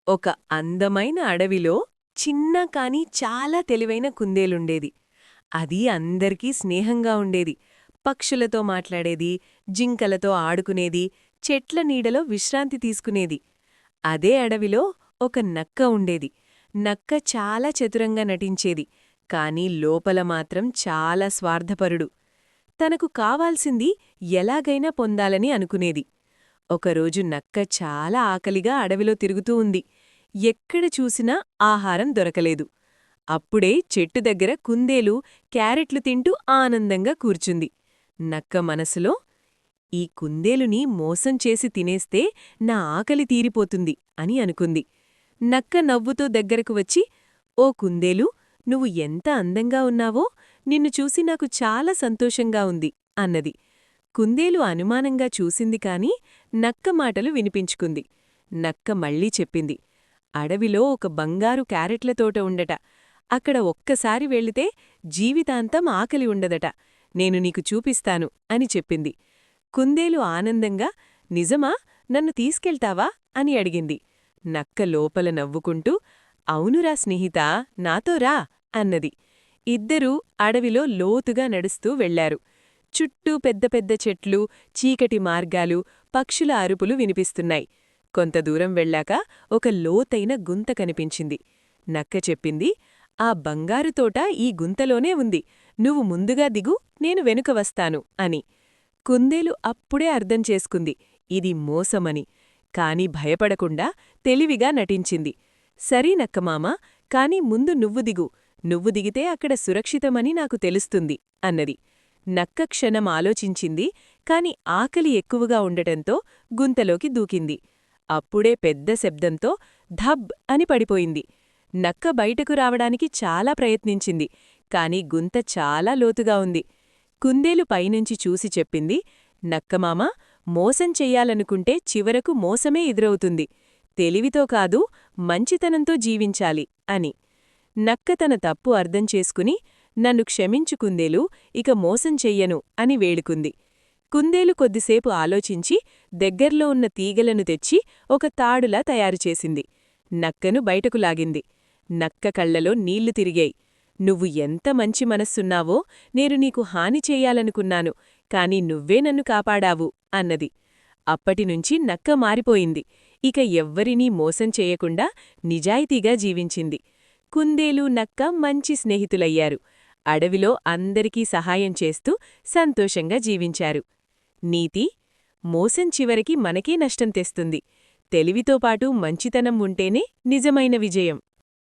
ఒక అందమైన అడవిలో చిన్న కాని చాలా తెలివైన కుందేలుండేది. అది అందరికీ స్నేహంగా ఉండేది. పక్షులతో మాట్లాడేది, జింకలతో ఆడుకునేది, చెట్ల నీడలో విశ్రాంతి తీసుకునేది. అదే అడవిలో ఒక నక్క ఉండేది. నక్క చాలా చతురంగా నటించేది, కాని లోపల మాత్రం చాలా స్వార్థపరుడు. తనకు కావాల్సింది ఎలాగైనా పొందాలని అనుకునేది. ఒకరోజు నక్క చాలా ఆకలిగా అడవిలో తిరుగుతూ ఉంది. ఎక్కడ చూసినా ఆహారం దొరకలేదు. అప్పుడే చెట్టు దగ్గర కుందేలు క్యారెట్లు తింటూ ఆనందంగా కూర్చుంది. నక్క మనసులో, ఈ కుందేలుని మోసం చేసి తినేస్తే నా ఆకలి తీరిపోతుంది అని అనుకుంది. నక్క నవ్వుతో దగ్గరకు వచ్చి, ఓ కుందేలు, నువ్వు ఎంత అందంగా ఉన్నావో నిన్ను చూసి నాకు చాలా సంతోషంగా ఉంది అన్నది. కుందేలు అనుమానంగా చూసింది కాని నక్క మాటలు వినిపించుకుంది. నక్క మళ్ళీ చెప్పింది, అడవిలో ఒక బంగారు క్యారెట్ల తోట ఉండట. అక్కడ ఒక్కసారి వెళితే జీవితాంతం ఆకలి ఉండదట. నేను నీకు చూపిస్తాను అని చెప్పింది. కుందేలు ఆనందంగా, నిజమా, నన్ను తీసుకెళ్తావా అని అడిగింది. నక్క లోపల నవ్వుకుంటూ, అవునురా స్నేహితా, నాతో రా అన్నది. ఇద్దరూ అడవిలో లోతుగా నడుస్తూ వెళ్లారు. చుట్టూ పెద్ద పెద్ద చెట్లు, చీకటి మార్గాలు, పక్షుల అరుపులు వినిపిస్తున్నాయి. కొంత దూరం వెళ్ళాక ఒక లోతైన గుంత కనిపించింది. నక్క చెప్పింది, ఆ బంగారు తోట ఈ గుంతలోనే ఉంది. నువ్వు ముందుగా దిగు, నేను వెనుక వస్తాను అని. కుందేలు అప్పుడే అర్థం చేసుకుంది, ఇది మోసమని. కాని భయపడకుండా తెలివిగా నటించింది. సరీ నక్కమామా, కాని ముందు నువ్వు దిగు. నువ్వు దిగితే అక్కడ సురక్షితమని నాకు తెలుస్తుంది అన్నది. నక్క క్షణం ఆలోచించింది, కాని ఆకలి ఎక్కువగా ఉండటంతో గుంతలోకి దూకింది. అప్పుడే పెద్ద శబ్దంతో ధబ్ అని పడిపోయింది. నక్క బయటకు రావడానికి చాలా ప్రయత్నించింది, కాని గుంత చాలా లోతుగా ఉంది. కుందేలు పైనుంచి చూసి చెప్పింది, నక్కమామా, మోసం చెయ్యాలనుకుంటే చివరకు మోసమే ఎదురవుతుంది. తెలివితో కాదు, మంచితనంతో జీవించాలి అని. నక్క తన తప్పు అర్థం చేసుకుని, నన్ను క్షమించు కుందేలు, ఇక మోసం చెయ్యను అని వేడుకుంది. కుందేలు కొద్దిసేపు ఆలోచించి దగ్గర్లో ఉన్న తీగలను తెచ్చి ఒక తాడులా తయారుచేసింది. నక్కను బయటకు లాగింది. నక్క కళ్లలో నీళ్లు తిరిగాయి. నువ్వు ఎంత మంచి మనస్సున్నావో, నేను నీకు హాని చెయ్యాలనుకున్నాను, కాని నువ్వే నన్ను కాపాడావు అన్నది. అప్పటినుంచి నక్క మారిపోయింది. ఇక ఎవ్వరినీ మోసం చెయ్యకుండా నిజాయితీగా జీవించింది. కుందేలు, నక్క మంచి స్నేహితులయ్యారు. అడవిలో అందరికీ సహాయం చేస్తూ సంతోషంగా జీవించారు. నీతి: మోసం చివరికి మనకే నష్టం తెస్తుంది. తెలివితో పాటు మంచితనం ఉంటేనే నిజమైన విజయం.